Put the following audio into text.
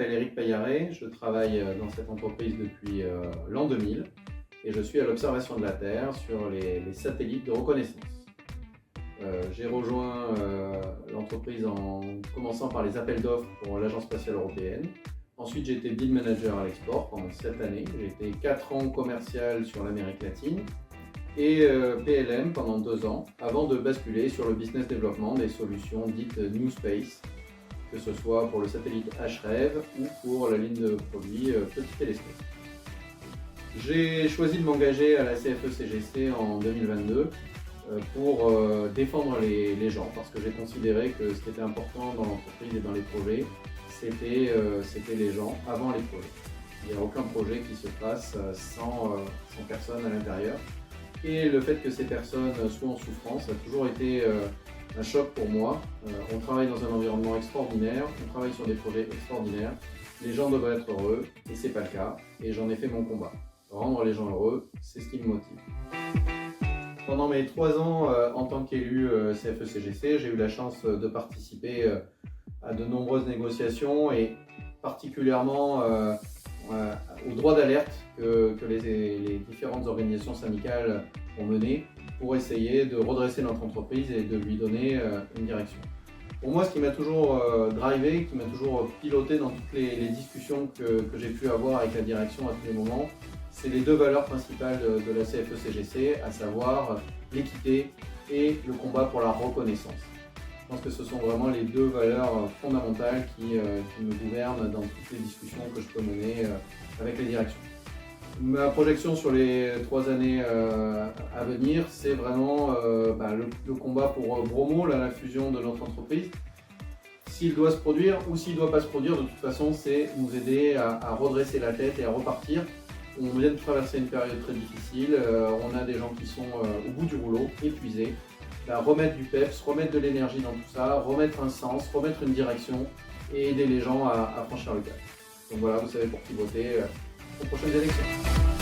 m'appelle Éric Paillarret, je travaille dans cette entreprise depuis l'an 2000 et je suis à l'observation de la Terre sur les satellites de reconnaissance. J'ai rejoint l'entreprise en commençant par les appels d'offres pour l'Agence spatiale européenne. Ensuite, j'ai été bid manager à l'export pendant 7 années. J'ai été 4 ans commercial sur l'Amérique latine et PLM pendant 2 ans avant de basculer sur le business développement des solutions dites New Space, que ce soit pour le satellite HREV ou pour la ligne de produits Petit Télescope. J'ai choisi de m'engager à la CFE-CGC en 2022 pour défendre les gens, parce que j'ai considéré que ce qui était important dans l'entreprise et dans les projets, c'était les gens avant les projets. Il n'y a aucun projet qui se fasse sans personne à l'intérieur. Et le fait que ces personnes soient en souffrance a toujours été un choc pour moi. On travaille dans un environnement extraordinaire, on travaille sur des projets extraordinaires. Les gens devraient être heureux et c'est pas le cas. Et j'en ai fait mon combat. Rendre les gens heureux, c'est ce qui me motive. Pendant mes 3 ans en tant qu'élu CFE-CGC, j'ai eu la chance de participer à de nombreuses négociations et particulièrement au droit d'alerte que les différentes organisations syndicales ont mené pour essayer de redresser notre entreprise et de lui donner une direction. Pour moi, ce qui m'a toujours drivé, qui m'a toujours piloté dans toutes les discussions que j'ai pu avoir avec la direction à tous les moments, c'est les 2 valeurs principales de la CFE-CGC, à savoir l'équité et le combat pour la reconnaissance. Je pense que ce sont vraiment les 2 valeurs fondamentales qui me gouvernent dans toutes les discussions que je peux mener avec les directions. Ma projection sur les 3 années à venir, c'est vraiment le combat pour Bromo, la fusion de notre entreprise. S'il doit se produire ou s'il ne doit pas se produire, de toute façon, c'est nous aider à redresser la tête et à repartir. On vient de traverser une période très difficile, on a des gens qui sont au bout du rouleau, épuisés. Remettre du peps, remettre de l'énergie dans tout ça, remettre un sens, remettre une direction et aider les gens à franchir le cap. Donc voilà, vous savez pour qui voter aux prochaines élections.